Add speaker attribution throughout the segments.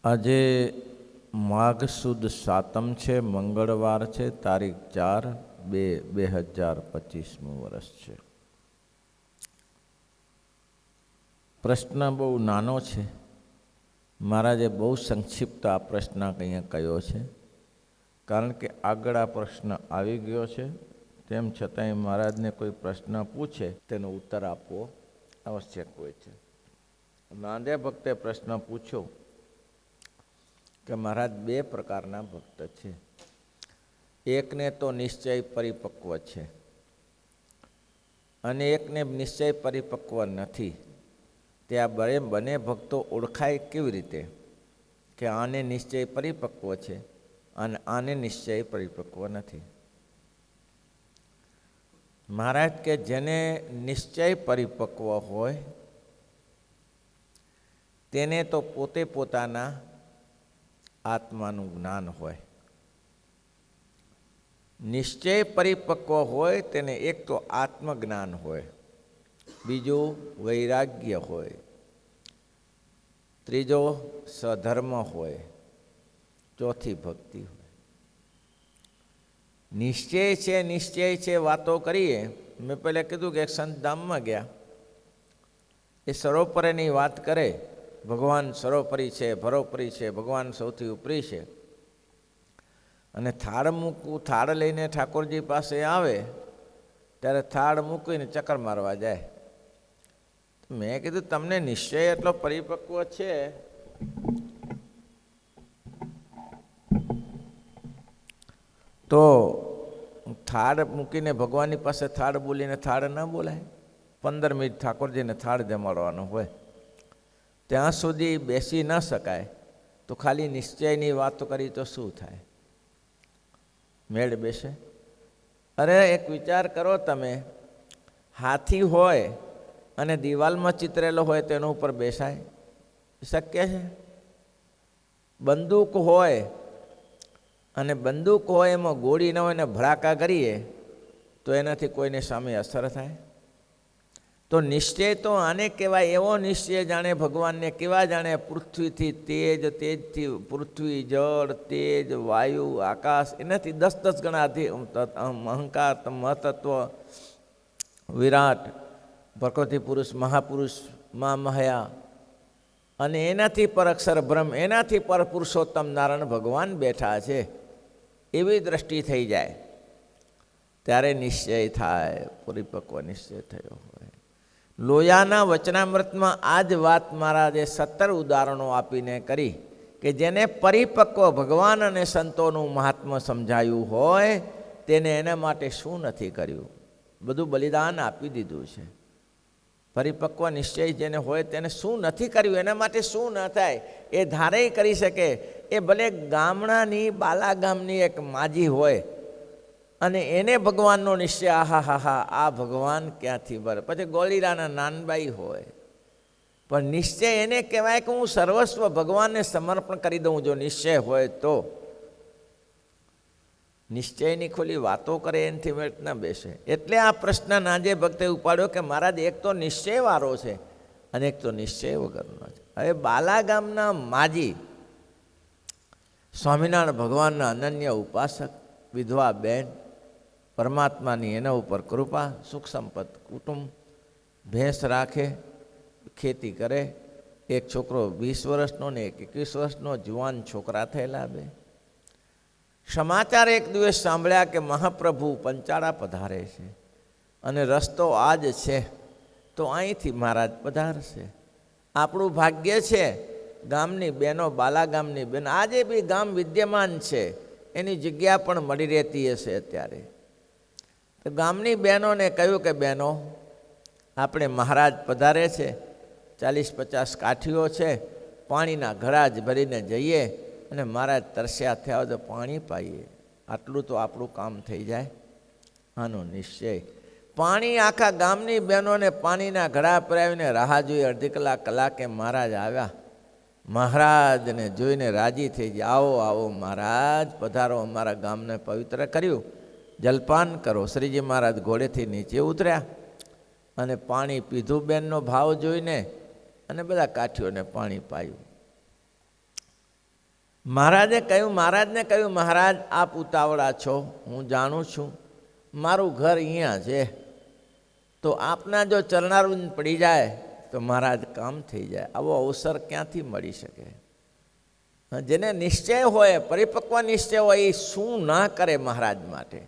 Speaker 1: આજે માઘ સુદ સાતમ છે, મંગળવાર છે, તારીખ 4/2/2025 વર્ષ છે. પ્રશ્ન બહુ નાનો છે. મહારાજે બહુ સંક્ષિપ્ત આ પ્રશ્ન અહીંયા કહ્યો છે, કારણ કે આગળ આ પ્રશ્ન આવી ગયો છે. તેમ છતાંય મહારાજને કોઈ પ્રશ્ન પૂછે તેનો ઉત્તર આપવો આવશ્યક હોય છે. નાંદે ભક્તે પ્રશ્ન પૂછ્યો કે મહારાજ બે પ્રકારના ભક્ત છે. એકને તો નિશ્ચય પરિપક્વ છે અને એકને નિશ્ચય પરિપક્વ નથી. તે આ બંને ભક્તો ઓળખાય કેવી રીતે કે આને નિશ્ચય પરિપક્વ છે અને આને નિશ્ચય પરિપક્વ નથી? મહારાજ કે જેને નિશ્ચય પરિપક્વ હોય તેને તો પોતે પોતાના આત્માનું જ્ઞાન હોય. નિશ્ચય પરિપક્વ હોય તેને એક તો આત્મજ્ઞાન હોય, બીજું વૈરાગ્ય હોય, ત્રીજો સ્વધર્મ હોય, ચોથી ભક્તિ હોય. નિશ્ચય છે વાતો કરીએ. મેં પહેલાં કીધું કે એક સંત ધામમાં ગયા, એ સર્વોપરીની વાત કરે. ભગવાન સર્વોપરી છે, ભરોપરી છે, ભગવાન સૌથી ઉપરી છે. અને થાળ લઈને ઠાકોરજી પાસે આવે ત્યારે થાળ મૂકીને ચક્કર મારવા જાય. મેં કીધું તમને નિશ્ચય એટલો પરિપક્વ છે તો થાળ મૂકીને ભગવાનની પાસે થાળ બોલીને થાળ ન બોલાય? 15 મિનિટ ઠાકોરજીને થાળ જમાડવાનો હોય, ત્યાં સુધી બેસી ન શકાય તો ખાલી નિશ્ચયની વાતો કરી તો શું થાય? મેળ બેસે? અરે એક વિચાર કરો તમે, હાથી હોય અને દિવાલમાં ચિતરેલો હોય તેના ઉપર બેસાય? શક્ય છે? બંદૂક હોય અને બંદૂક હોય એમાં ગોળી ન હોય ને ભડાકા કરીએ તો એનાથી કોઈને સામે અસર થાય? તો નિશ્ચય તો આને કહેવાય. એવો નિશ્ચય જાણે ભગવાનને કેવા જાણે પૃથ્વીથી તેજથી પૃથ્વી, જળ, તેજ, વાયુ, આકાશ, એનાથી 10 ગણા અહંકાર, મહતત્વ, વિરાટ, પ્રકૃતિ પુરુષ, મહાપુરુષ, મહામહયા, અને એનાથી પર અક્ષર બ્રહ્મ, એનાથી પર પુરુષોત્તમ નારાયણ ભગવાન બેઠા છે. એવી દ્રષ્ટિ થઈ જાય ત્યારે નિશ્ચય થાય, પરિપક્વ નિશ્ચય થયો હોય. લોયાના વચનામૃતમાં આ જ વાત મહારાજે 17 ઉદાહરણો આપીને કરી કે જેને પરિપક્વ ભગવાન અને સંતોનું મહાત્મ્ય સમજાયું હોય તેને એના માટે શું નથી કર્યું? બધું બલિદાન આપી દીધું છે. પરિપક્વ નિશ્ચય જેને હોય તેને શું નથી કર્યું? એના માટે શું ન થાય એ ધારે કરી શકે. એ ભલે ગામડાની બાલા ગામની એક માજી હોય અને એને ભગવાનનો નિશ્ચય, આહા આ ભગવાન ક્યાંથી બર, પછી ગોલીરાના નાનબાઈ હોય, પણ નિશ્ચય એને કહેવાય કે હું સર્વસ્વ ભગવાનને સમર્પણ કરી દઉં. જો નિશ્ચય હોય તો નિશ્ચયની ખોલી વાતો કરે એનાથી મેળ ન બેસે. એટલે આ પ્રશ્ન નાજે ભક્તે ઉપાડ્યો કે મહારાજ એક તો નિશ્ચયવાળો છે અને એક તો નિશ્ચય વગરનો છે. હવે બાલા ગામના માજી સ્વામિનારાયણ ભગવાનના અનન્ય ઉપાસક, વિધવા બેન, પરમાત્માની એના ઉપર કૃપા, સુખ સંપત, કુટુંબ, ભેંસ રાખે, ખેતી કરે. એક છોકરો 20 વર્ષનો ને એક 21 વર્ષનો, જુવાન છોકરા થયેલા બે. સમાચાર એક દિવસ સાંભળ્યા કે મહાપ્રભુ પંચાળા પધારે છે અને રસ્તો આ જ છે તો અહીંથી મહારાજ પધારશે. આપણું ભાગ્ય છે ગામની બહેનો, બાલા ગામની બહેન, આજે બી ગામ વિદ્યમાન છે, એની જગ્યા પણ મળી રહેતી હશે અત્યારે. તો ગામની બહેનોને કહ્યું કે બહેનો, આપણે મહારાજ પધારે છે, 40-50 કાઠીઓ છે, પાણીના ઘડા જ ભરીને જઈએ અને મહારાજ તરસ્યા થયા હોય તો પાણી પાઈએ. આટલું તો આપણું કામ થઈ જાય. આનો નિશ્ચય. પાણી આખા ગામની બહેનોને પાણીના ઘડા પરાવીને રાહ જોઈ. અડધી કલાકે મહારાજ આવ્યા. મહારાજને જોઈને રાજી થઈ ગયા. આવો આવો મહારાજ પધારો, અમારા ગામને પવિત્ર કર્યું, જલપાન કરો. શ્રીજી મહારાજ ઘોડેથી નીચે ઉતર્યા અને પાણી પીધું બહેનનો ભાવ જોઈને અને બધા કાઠીઓને પાણી પાયું. મહારાજને કહ્યું મહારાજ આપ ઉતાવળા છો, હું જાણું છું, મારું ઘર અહીંયા છે, તો આપના જો ચરણારવિંદ પડી જાય તો મહારાજ કામ થઈ જાય. આવો અવસર ક્યાંથી મળી શકે? જેને નિશ્ચય હોય, પરિપક્વ નિશ્ચય હોય, એ શું ના કરે મહારાજ માટે?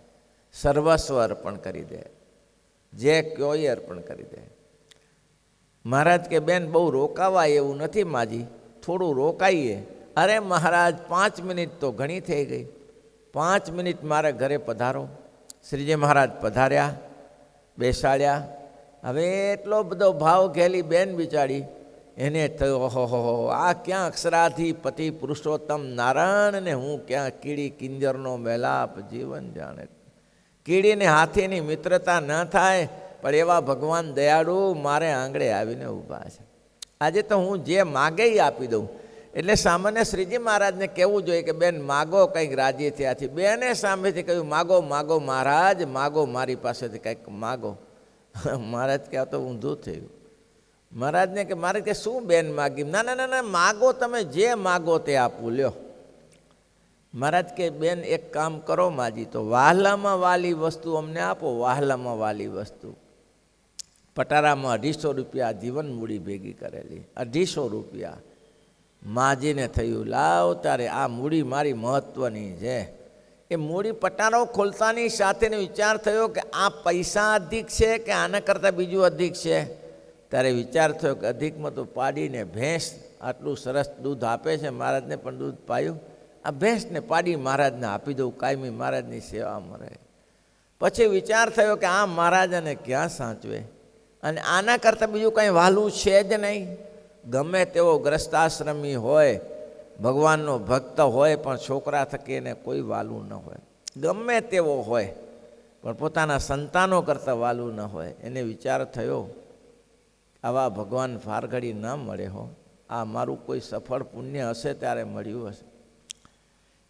Speaker 1: સર્વસ્વ અર્પણ કરી દે, જે કયો એ અર્પણ કરી દે. મહારાજ કે બેન બહુ રોકાવાય એવું નથી માજી, થોડું રોકાઈએ. અરે મહારાજ 5 મિનિટ તો ઘણી થઈ ગઈ, 5 મિનિટ મારે ઘરે પધારો. શ્રીજી મહારાજ પધાર્યા, બેસાડ્યા. હવે એટલો બધો ભાવ ઘેલી બેન બિચારી, એને થયો ઓહો, આ ક્યાં અક્ષરાધિપતિ પુરુષોત્તમ નારાયણ ને હું ક્યાં કીડી કિંજરનો મેલાપ જીવન જાણે. કીડીને હાથીની મિત્રતા ન થાય, પણ એવા ભગવાન દયાળુ મારે આંગળે આવીને ઊભા છે. આજે તો હું જે માગે એ આપી દઉં. એટલે સામાન્ય શ્રીજી મહારાજને કહેવું જોઈએ કે બેન માગો કંઈક રાજી થયાથી. બેને સામેથી કહ્યું માગો માગો મહારાજ, માગો મારી પાસેથી કંઈક માગો. મહારાજ કે આ તો ઊંધું થયું. મહારાજને કે મારે કે શું બેન માગી? ના ના ના ના, માગો તમે જે માગો તે આપું લ્યો. મહારાજ કે બેન એક કામ કરો માજી, તો વાહલામાં વાલી વસ્તુ અમને આપો, વાહલામાં વાલી વસ્તુ. પટારામાં 250 રૂપિયા જીવન મૂડી ભેગી કરેલી, 250 રૂપિયા. માજીને થયું લાવ તારે આ મૂડી મારી મહત્વની છે. એ મૂડી પટારો ખોલતાની સાથેનો વિચાર થયો કે આ પૈસા અધિક છે કે આના કરતાં બીજું અધિક છે? ત્યારે વિચાર થયો કે અધિકમાં તો પાડીને ભેંસ આટલું સરસ દૂધ આપે છે, મહારાજને પણ દૂધ પાયું, આ ભેંસને પાડી મહારાજને આપી દઉં, કાયમી મહારાજની સેવા મળે. પછી વિચાર થયો કે આ મહારાજાને ક્યાં સાચવે, અને આના કરતાં બીજું કંઈ વહાલું છે જ નહીં. ગમે તેવો ગ્રસ્તાશ્રમી હોય, ભગવાનનો ભક્ત હોય, પણ છોકરા થકી એને કોઈ વાલું ન હોય. ગમે તેવો હોય પણ પોતાના સંતાનો કરતાં વાલું ન હોય. એને વિચાર થયો આવા ભગવાન ફારઘડી ન મળે હો, આ મારું કોઈ સફળ પુણ્ય હશે ત્યારે મળ્યું હશે.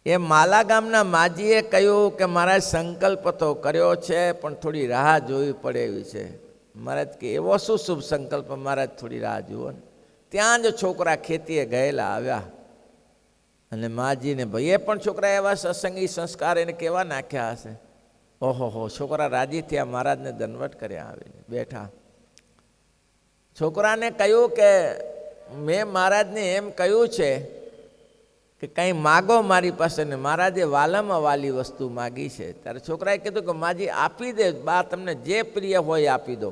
Speaker 1: એ માલા ગામના માજીએ કહ્યું કે મારા સંકલ્પ તો કર્યો છે, પણ થોડી રાહ જોવી પડે એવી છે. મહારાજ કે એવો શું શુભ સંકલ્પ? મહારાજ થોડી રાહ જુઓ ને. ત્યાં જ છોકરા ખેતીએ ગયેલા આવ્યા, અને માજીને ભાઈએ પણ છોકરા એવા સત્સંગી સંસ્કાર એને કેવા નાખ્યા હશે. ઓહો, છોકરા રાજી થયા, મહારાજને દંડવત કર્યા, આવીને બેઠા. છોકરાને કહ્યું કે મેં મહારાજને એમ કહ્યું છે કે કંઈ માગો મારી પાસે, ને મહારાજે વાલામાં વાલી વસ્તુ માગી છે. ત્યારે છોકરાએ કીધું કે માજી આપી દે, બા તમને જે પ્રિય હોય આપી દો.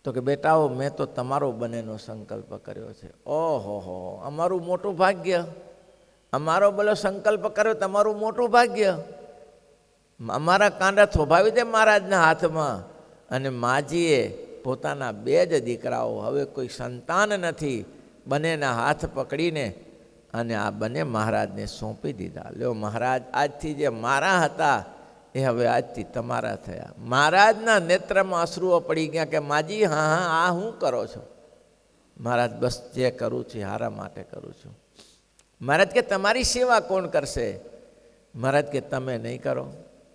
Speaker 1: તો કે બેટાઓ મેં તો તમારો બનેનો સંકલ્પ કર્યો છે. ઓહો, અમારું મોટું ભાગ્ય, અમારો બોલો સંકલ્પ કર્યો, તમારું મોટું ભાગ્ય. અમારા કાંડા થોભાવી દે મહારાજના હાથમાં. અને માજીએ પોતાના 2 જ દીકરાઓ, હવે કોઈ સંતાન નથી, બંનેના હાથ પકડીને અને આ બંને મહારાજને સોંપી દીધા. લ્યો મહારાજ, આજથી જે મારા હતા એ હવે આજથી તમારા થયા. મહારાજના નેત્રમાં અશ્રુઓ પડી ગયા કે માજી હા આ હું કરો છો? મહારાજ બસ જે કરું છું હારા માટે કરું છું. મહારાજ કે તમારી સેવા કોણ કરશે? મહારાજ કે તમે નહીં કરો.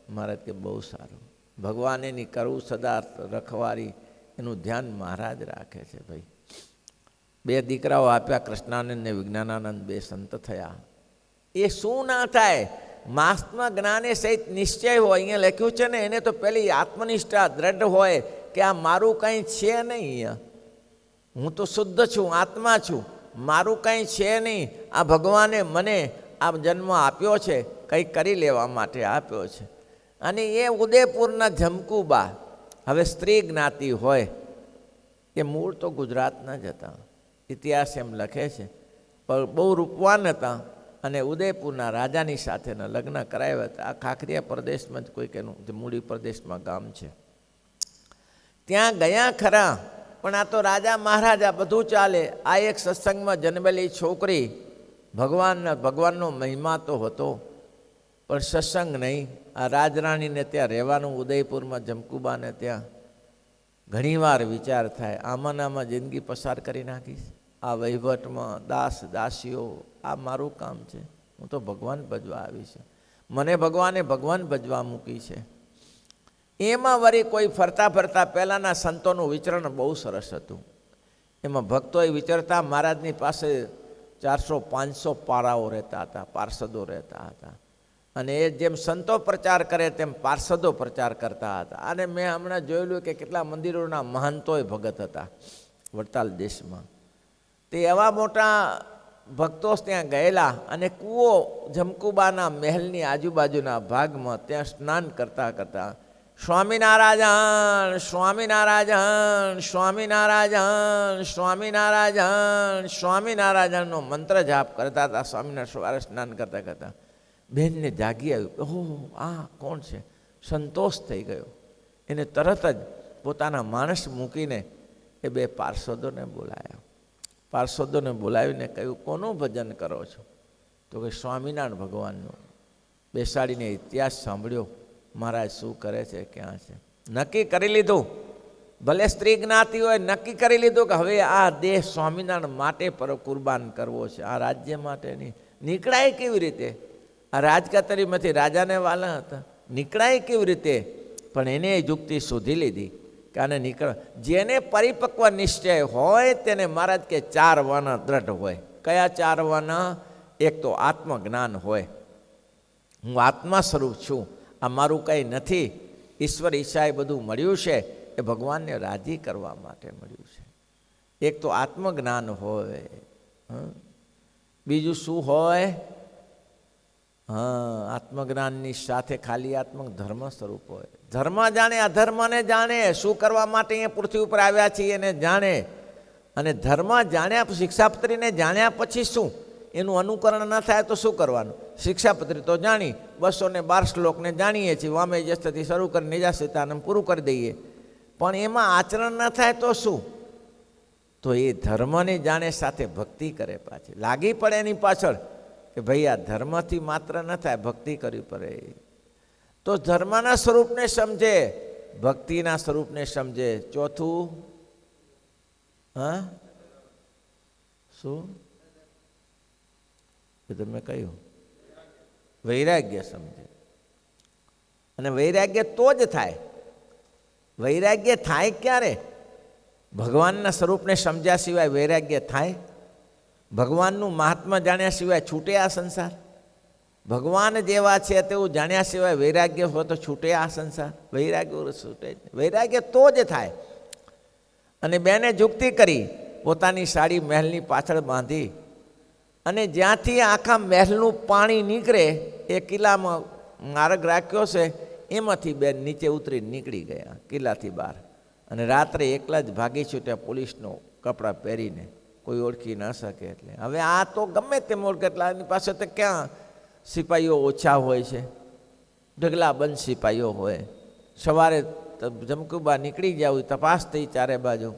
Speaker 1: મહારાજ કે બહુ સારું, ભગવાન એની કરવું સદા રખવારી, એનું ધ્યાન મહારાજ રાખે છે. ભાઈ 2 દીકરાઓ આપ્યા, કૃષ્ણાનંદ ને વિજ્ઞાનાનંદ, 2 સંત થયા. એ શું ના થાય? મહાત્મા જ્ઞાને સહિત નિશ્ચય હોય. અહીંયા લખ્યું છે ને, એને તો પેલી આત્મનિષ્ઠા દ્રઢ હોય કે આ મારું કંઈ છે નહીં, અહીંયા હું તો શુદ્ધ છું, આત્મા છું, મારું કંઈ છે નહીં. આ ભગવાને મને આ જન્મ આપ્યો છે, કંઈ કરી લેવા માટે આપ્યો છે. અને એ ઉદયપુરના જમકુબા, હવે સ્ત્રી જ્ઞાતિ હોય, એ મૂળ તો ગુજરાતના જ હતા. ઇતિહાસ એમ લખે છે, પણ બહુ રૂપવાન હતા, અને ઉદયપુરના રાજાની સાથેના લગ્ન કરાવ્યા હતા. આ ખાખરિયા પ્રદેશમાં જ કોઈક એનું મૂડી પ્રદેશમાં ગામ છે, ત્યાં ગયા ખરા. પણ આ તો રાજા મહારાજા બધું ચાલે. આ એક સત્સંગમાં જન્મેલી છોકરી, ભગવાનનો મહિમા તો હતો, પણ સત્સંગ નહીં. આ રાજરાણીને ત્યાં રહેવાનું, ઉદયપુરમાં જમકુબાને ત્યાં. ઘણીવાર વિચાર થાય આમાં જિંદગી પસાર કરી નાખીશ, આ વહીવટમાં દાસ દાસીઓ, આ મારું કામ છે, હું તો ભગવાન ભજવા આવી છે, મને ભગવાને ભગવાન ભજવા મૂકી છે. એમાં વળી કોઈ ફરતા ફરતા પહેલાંના સંતોનું વિચરણ બહુ સરસ હતું. એમાં ભક્તોએ વિચરતા મહારાજની પાસે 400-500 પારાઓ રહેતા હતા, પાર્ષદો રહેતા હતા. અને એ જેમ સંતો પ્રચાર કરે તેમ પાર્ષદો પ્રચાર કરતા હતા. અને મેં હમણાં જોયેલું કે કેટલા મંદિરોના મહંતોય ભગત હતા વડતાલ દેશમાં. તે એવા મોટા ભક્તો ત્યાં ગયેલા અને કૂવો જમકુબાના મહેલની આજુબાજુના ભાગમાં ત્યાં સ્નાન કરતા કરતા સ્વામિનારાયણ સ્વામિનારાયણ સ્વામિનારાયણ સ્વામિનારાયણ સ્વામિનારાયણનો મંત્ર જાપ કરતા હતા. સ્વામિનારાયણ સવારે સ્નાન કરતા કરતા બહેનને જાગી આવ્યું, ઓહો આ કોણ છે? સંતોષ થઈ ગયો. એને તરત જ પોતાના માણસ મૂકીને એ બે પાર્ષદોને બોલાયા. પાર્ષદોને બોલાવીને કહ્યું, કોનું ભજન કરો છો? તો કે સ્વામિનારાયણ ભગવાનનું. બેસાડીને ઇતિહાસ સાંભળ્યો, મહારાજ શું કરે છે, ક્યાં છે. નક્કી કરી લીધું, ભલે સ્ત્રી જ્ઞાતિ હોય, નક્કી કરી લીધું કે હવે આ દેહ સ્વામિનારાયણ માટે પર કુરબાન કરવો છે, આ રાજ્ય માટે નહીં. નીકળાય કેવી રીતે? આ રાજકતરીમાંથી રાજાને વાલા હતા, નીકળાય કેવી રીતે? પણ એને યુક્તિ શોધી લીધી કે આને નીકળ. જેને પરિપક્વ નિશ્ચય હોય તેને મહારાજ કે 4 વન દ્રઢ હોય. કયા 4 વન? એક તો આત્મજ્ઞાન હોય, હું આત્મા સ્વરૂપ છું, આ મારું કંઈ નથી, ઈશ્વર ઈચ્છાએ બધું મળ્યું છે, એ ભગવાનને રાજી કરવા માટે મળ્યું છે. એક તો આત્મજ્ઞાન હોય. બીજું શું હોય? આત્મજ્ઞાનની સાથે ખાલી ધર્મ સ્વરૂપ હોય. ધર્મ જાણે, અધર્મને જાણે, શું કરવા માટે અહીંયા પૃથ્વી ઉપર આવ્યા છીએ એને જાણે. અને ધર્મ જાણ્યા, શિક્ષાપત્રીને જાણ્યા પછી શું? એનું અનુકરણ ન થાય તો શું કરવાનું? શિક્ષાપત્રી તો જાણી, 212 શ્લોકને જાણીએ છીએ, વામે જસ્તથી શરૂ કરી નિજાસિતાને પૂરું કરી દઈએ. પણ એમાં આચરણ ન થાય તો શું? તો એ ધર્મને જાણે, સાથે ભક્તિ કરે, પાછી લાગી પડે એની પાછળ કે ભાઈ આ ધર્મથી માત્ર ન થાય, ભક્તિ કરવી પડે. તો ધર્મના સ્વરૂપને સમજે, ભક્તિના સ્વરૂપને સમજે. ચોથું શું? એ તમે કહ્યું વૈરાગ્ય સમજે. અને વૈરાગ્ય તો જ થાય. વૈરાગ્ય થાય ક્યારે? ભગવાનના સ્વરૂપને સમજ્યા સિવાય વૈરાગ્ય થાય? ભગવાનનું મહાત્મા જાણ્યા સિવાય છૂટે આ સંસાર? ભગવાન જેવા છે તેવું જાણ્યા સિવાય વૈરાગ્ય હોય તો છૂટે આ સંસાર? વૈરાગ્ય છૂટે જ. વૈરાગ્ય તો જ થાય. અને બેને જુક્તિ કરી, પોતાની સાડી મહેલની પાછળ બાંધી, અને જ્યાંથી આખા મહેલનું પાણી નીકળે એ કિલ્લામાં માર્ગ રાખ્યો છે, એમાંથી બેન નીચે ઉતરી નીકળી ગયા કિલ્લાથી બહાર. અને રાત્રે એકલા જ ભાગી છૂટ્યા પોલીસનો કપડાં પહેરીને, કોઈ ઓળખી ન શકે. એટલે હવે આ તો ગમે તેમ ઓળખે, એટલે એની પાસે તો ક્યાં સિપાહીઓ ઓછા હોય છે, ઢગલા બંધ સિપાહીઓ હોય. સવારે જમકુબા નીકળી ગયા હોય, તપાસ થઈ ચારે બાજુ.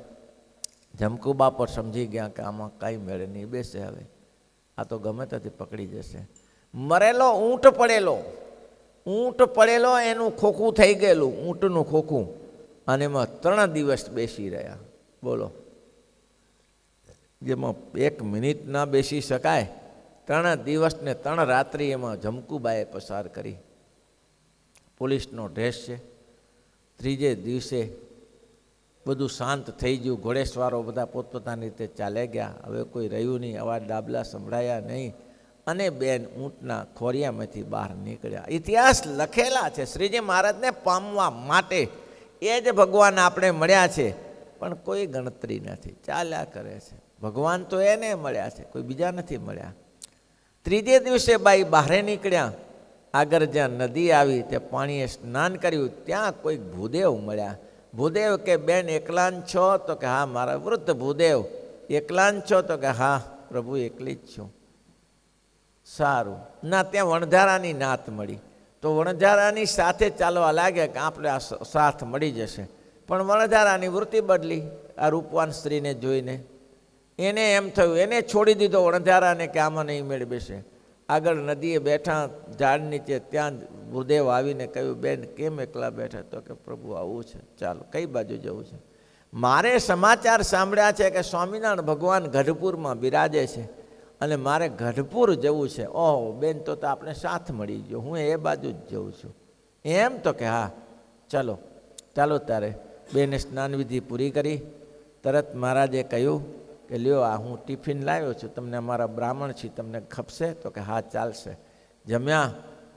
Speaker 1: જમકુબા પર સમજી ગયા કે આમાં કાંઈ મેળે નહીં બેસે, હવે આ તો ગમે ત્યાંથી પકડી જશે. મરેલો ઊંટ પડેલો એનું ખોખું થઈ ગયેલું, ઊંટનું ખોખું, અને એમાં 3 દિવસ બેસી રહ્યા. બોલો, જેમાં 1 મિનિટ ના બેસી શકાય, 3 દિવસ ને 3 રાત્રિ એમાં જમકુબાએ પસાર કરી. પોલીસનો ડ્રેસ છે. 3જે દિવસે બધું શાંત થઈ ગયું, ઘોડેસવારો બધા પોતપોતાની રીતે ચાલે ગયા. હવે કોઈ રહ્યું નહીં, અવાજ ડાબલા સંભળાયા નહીં. અને બેન ઊંટના ખોરિયામાંથી બહાર નીકળ્યા. ઇતિહાસ લખેલા છે. શ્રીજી મહારાજને પામવા માટે એ જ ભગવાન આપણે મળ્યા છે, પણ કોઈ ગણતરી નથી, ચાલ્યા કરે છે. ભગવાન તો એને મળ્યા છે, કોઈ બીજા નથી મળ્યા. 3જે દિવસે બાઈ બહાર નીકળ્યા. આગળ જ્યાં નદી આવી ત્યાં પાણીએ સ્નાન કર્યું, ત્યાં કોઈક ભૂદેવ મળ્યા. ભૂદેવ કે બેન એકલા જ છો? તો કે હા મારા વૃદ્ધ ભૂદેવ. એકલા જ છો? તો કે હા પ્રભુ એકલી જ છું. સારું ના, ત્યાં વણઝારાની નાત મળી, તો વણઝારાની સાથે ચાલવા લાગ્યા કે આપણે આ સાથ મળી જશે. પણ વણઝારાની વૃત્તિ બદલી આ રૂપવાન સ્ત્રીને જોઈને. એને એમ થયું, એને છોડી દીધો વણઝારાને કે આમાં નહીં મેળ બેસે. આગળ નદીએ બેઠા ઝાડ નીચે, ત્યાં ભૂદેવ આવીને કહ્યું, બેન કેમ એકલા બેઠા? તો કે પ્રભુ આવું છે, ચાલો કઈ બાજુ જવું છે? મારે સમાચાર સાંભળ્યા છે કે સ્વામિનારાયણ ભગવાન ગઢપુરમાં બિરાજે છે, અને મારે ગઢપુર જવું છે. ઓહ બેન, તો આપણે સાથ મળી ગયો, હું એ બાજુ જ જઉં છું. એમ? તો કે હા ચાલો ચાલો. ત્યારે બેને સ્નાન વિધિ પૂરી કરી. તરત મહારાજે કહ્યું કે લ્યો આ હું ટિફિન લાવ્યો છું, તમને અમારા બ્રાહ્મણ છીએ, તમને ખપશે? તો કે હા ચાલશે. જમ્યા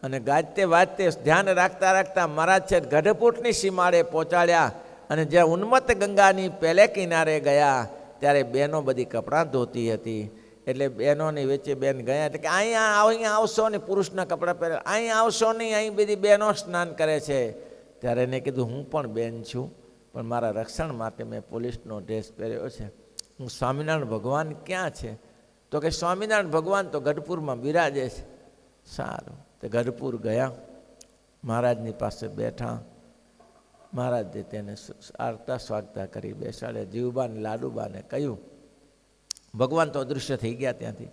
Speaker 1: અને ગાજતે વાજતે ધ્યાન રાખતા રાખતા મહારાજ છે ગઢપુટની સીમાડે પહોંચાડ્યા. અને જ્યાં ઉન્મત્ત ગંગાની પહેલે કિનારે ગયા ત્યારે બહેનો બધી કપડાં ધોતી હતી. એટલે બહેનોની વચ્ચે બેન ગયા એટલે કે અહીંયા આવશો ને, પુરુષના કપડાં પહેરે, અહીંયા આવશો નહીં, અહીં બધી બહેનો સ્નાન કરે છે. ત્યારે એને કીધું હું પણ બેન છું, પણ મારા રક્ષણ માટે મેં પોલીસનો ડ્રેસ પહેર્યો છે. હું સ્વામિનારાયણ ભગવાન ક્યાં છે? તો કે સ્વામિનારાયણ ભગવાન તો ગઢપુરમાં બિરાજે છે. સારું, તે ગઢપુર ગયા, મહારાજની પાસે બેઠા. મહારાજે તેને આરતા સ્વાગતા કરી બેસાડ્યા. જીવબાને લાડુબાને કહ્યું, ભગવાન તો અદૃશ્ય થઈ ગયા ત્યાંથી.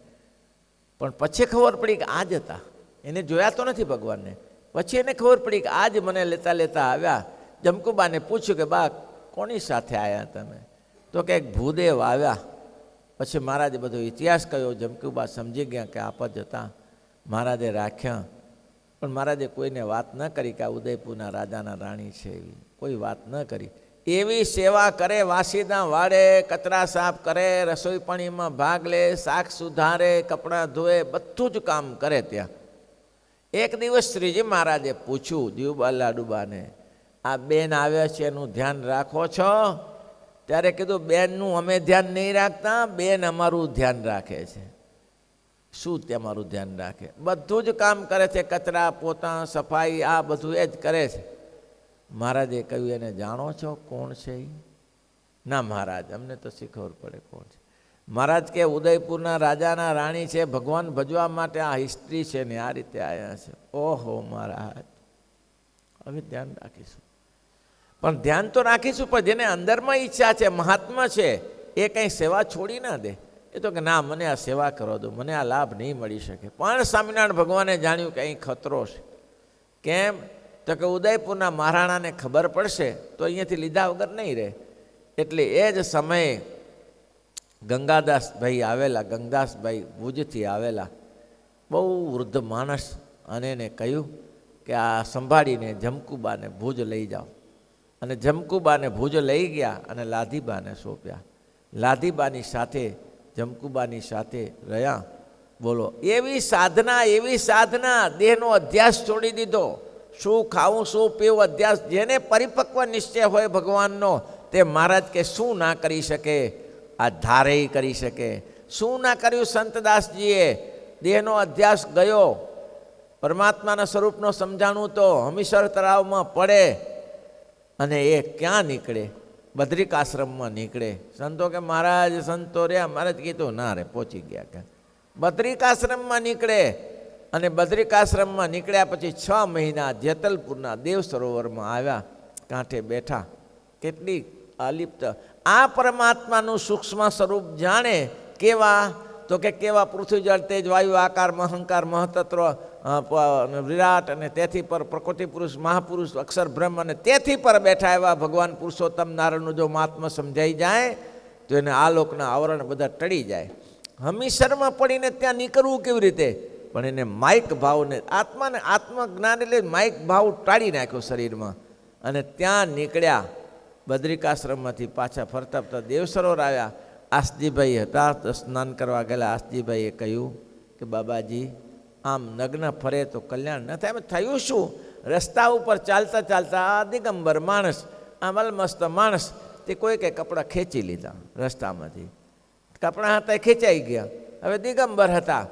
Speaker 1: પણ પછી ખબર પડી કે આજ હતા, એને જોયા તો નથી ભગવાનને. પછી એને ખબર પડી કે આજ મને લેતા લેતા આવ્યા. જમકુબાને પૂછ્યું કે બા કોની સાથે આવ્યા તમે? તો કે એક ભૂદેવ આવ્યા. પછી મહારાજે બધો ઇતિહાસ કહ્યો. જમકુબા સમજી ગયા કે આપ જ હતા. મહારાજે રાખ્યા, પણ મહારાજે કોઈને વાત ન કરી કે આ ઉદયપુરના રાજાના રાણી છે, એવી કોઈ વાત ન કરી. એવી સેવા કરે, વાસીદા વાળે, કચરા સાફ કરે, રસોઈ પાણીમાં ભાગ લે, શાક સુધારે, કપડાં ધોએ, બધું જ કામ કરે. ત્યાં એક દિવસ શ્રીજી મહારાજે પૂછ્યું જીવબા લાડુબાને, આ બેન આવ્યા છે એનું ધ્યાન રાખો છો? ત્યારે કીધું બેનનું અમે ધ્યાન નહીં રાખતા, બેન અમારું ધ્યાન રાખે છે. શું તમારું ધ્યાન રાખે? બધું જ કામ કરે છે, કચરા પોતા સફાઈ આ બધું એ જ કરે છે. મહારાજે કહ્યું એને જાણો છો કોણ છે? ના મહારાજ, અમને તો શીખવર પડે કોણ છે. મહારાજ કે ઉદયપુરના રાજાના રાણી છે, ભગવાન ભજવા માટે આ હિસ્ટ્રી છે ને આ રીતે આવ્યા છે. ઓહો મહારાજ, હવે ધ્યાન રાખીશું. પણ ધ્યાન તો રાખીશું, પણ જેને અંદરમાં ઈચ્છા છે, મહાત્મા છે, એ કંઈ સેવા છોડી ના દે. એ તો કે ના, મને આ સેવા કરો દો, મને આ લાભ નહીં મળી શકે. પણ સ્વામિનારાયણ ભગવાને જાણ્યું કે અહીં ખતરો છે. કેમ? તો કે ઉદયપુરના મહારાણાને ખબર પડશે તો અહીંયાથી લીધા વગર નહીં રહે. એટલે એ જ સમયે ગંગાદાસભાઈ આવેલા, ગંગાદાસભાઈ ભુજથી આવેલા, બહુ વૃદ્ધ માણસ, અને એને કહ્યું કે આ સંભાળીને જમકુબાને ભુજ લઈ જાઓ. અને જમકુબાને ભુજ લઈ ગયા અને લાધીબાને સોંપ્યા. લાધીબાની સાથે જમકુબાની સાથે રહ્યા. બોલો, એવી સાધના, દેહનો અધ્યાસ છોડી દીધો. શું ખાવું શું પીવું અધ્યાસ. જેને પરિપક્વ નિશ્ચય હોય ભગવાનનો, તે મહારાજ કે શું ના કરી શકે? આ ધારેય કરી શકે. શું ના કર્યું સંતદાસજીએ? દેહનો અધ્યાસ ગયો, પરમાત્માના સ્વરૂપનો સમજાણું તો હમીસર તળાવમાં પડે અને એ ક્યાં નીકળે? બદ્રિકાશ્રમમાં નીકળે. સંતો કે મહારાજ સંતો રહ્યા. મહારાજ કીધું ના રે, પહોંચી ગયા. કે બદ્રિકાશ્રમમાં નીકળે. અને બદ્રિકાશ્રમમાં નીકળ્યા પછી 6 મહિના જેતલપુરના દેવ સરોવરમાં આવ્યા, કાંઠે બેઠા. કેટલી અલિપ્ત આ પરમાત્માનું સૂક્ષ્મ સ્વરૂપ જાણે. કેવા? તો કે કેવા? પૃથ્વી જળ તેજ વાયુ આકાર અહંકાર મહતત્વ વિરાટ, અને તેથી પર પ્રકૃતિ પુરુષ મહાપુરુષ અક્ષર બ્રહ્મ, અને તેથી પર બેઠા એવા ભગવાન પુરુષોત્તમ નારાયણનું જો મહાત્મા સમજાઈ જાય તો એને આ લોકના આવરણ બધા ટળી જાય. હમીસરમાં પડીને ત્યાં નીકળવું કેવી રીતે? પણ એને માઇક ભાવને, આત્માને આત્મજ્ઞાન એટલે માઇક ભાવ ટાળી નાખ્યો શરીરમાં. અને ત્યાં નીકળ્યા. બદ્રિકાશ્રમમાંથી પાછા ફરતા ફરતા દેવ સરોવર આવ્યા. આસજીભાઈ હતા, તો સ્નાન કરવા ગયેલા. આસજીભાઈએ કહ્યું કે બાબાજી, આમ નગ્ન ફરે તો કલ્યાણ ન થાય. એમ થયું શું? રસ્તા ઉપર ચાલતા ચાલતા આ દિગંબર માણસ, આ મલમસ્ત માણસ, તે કોઈ કંઈ કપડાં ખેંચી લીધા રસ્તામાંથી. કપડાં હતા ખેંચાઈ ગયા, હવે દિગંબર હતા.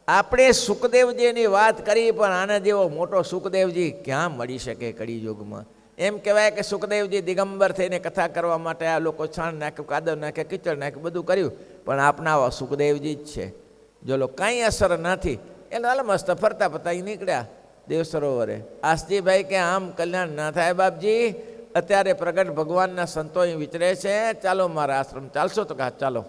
Speaker 1: આપણે સુખદેવજીની વાત કરી, પણ આના જેવો મોટો સુખદેવજી ક્યાં મળી શકે કળિયુગમાં? એમ કહેવાય કે સુખદેવજી દિગંબર થઈને કથા કરવા માટે આ લોકો છાણ નાખ્યું, કાદવ નાખ્યા, કીચડ નાખ્યું, બધું કર્યું, પણ આપના સુખદેવજી જ છે. જો લો કાંઈ અસર નથી. એટલે અલમસ્ત ફરતા ફરતા અહીં નીકળ્યા દેવ સરોવરે. આસજીભાઈ કે આમ કલ્યાણ ના થાય બાપજી, અત્યારે પ્રગટ ભગવાનના સંતો અહીં વિચરે છે, ચાલો મારા આશ્રમ ચાલશો? તો કહા ચાલો.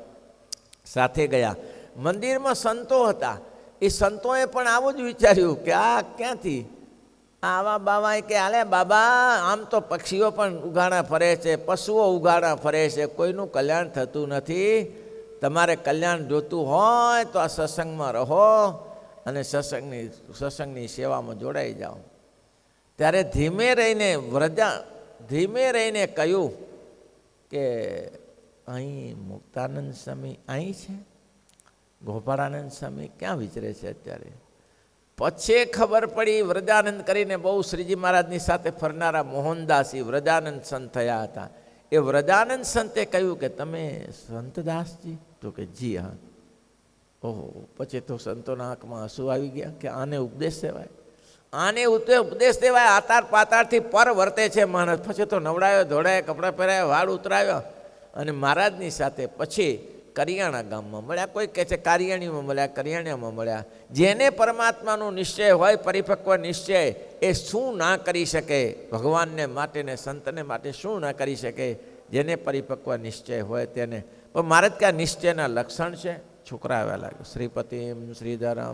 Speaker 1: સાથે ગયા. મંદિરમાં સંતો હતા. એ સંતોએ પણ આવું જ વિચાર્યું કે આ ક્યાંથી આવા બાબા કે આલે બાબા, આમ તો પક્ષીઓ પણ ઉઘાડા ફરે છે, પશુઓ ઉઘાડા ફરે છે, કોઈનું કલ્યાણ થતું નથી. તમારે કલ્યાણ જોતું હોય તો આ સત્સંગમાં રહો અને સત્સંગની સેવામાં જોડાઈ જાઓ. ત્યારે ધીમે રહીને કહ્યું કે અહીં મુક્તાનંદ સ્વામી અહીં છે, ગોપાળાનંદ સ્વામી ક્યાં વિચરે છે અત્યારે? પછી ખબર પડી વ્રજાનંદ કરીને બહુ શ્રીજી મહારાજની સાથે ફરનારા મોહનદાસી વ્રજાનંદ સંત થયા હતા. એ વ્રજાનંદ સંતે કહ્યું કે તમે સંતદાસજી? તો કે જી હા. ઓહો, પછી તો સંતોના આંખમાં આંસુ આવી ગયા કે આને ઉપદેશ દેવાય, આને ઉપદેશ દેવાય. આતાર પાતારથી પર વર્તે છે માણસ. પછી તો નવડાયો, ધોળાયા, કપડાં પહેરાયા, વાળ ઉતરાવ્યો અને મહારાજની સાથે પછી કરિયાણા ગામમાં મળ્યા. કોઈ કહે છે કારિયાણીમાં મળ્યા, કરિયાણામાં મળ્યા. જેને પરમાત્માનો નિશ્ચય હોય, પરિપક્વ નિશ્ચય, એ શું ના કરી શકે? ભગવાનને માટે ને સંતને માટે શું ના કરી શકે? જેને પરિપક્વ નિશ્ચય હોય તેને. પણ મહારાજ કે આ નિશ્ચયના લક્ષણ છે. છોકરા આવ્યા લાગે, શ્રીપતિમ શ્રીધરમ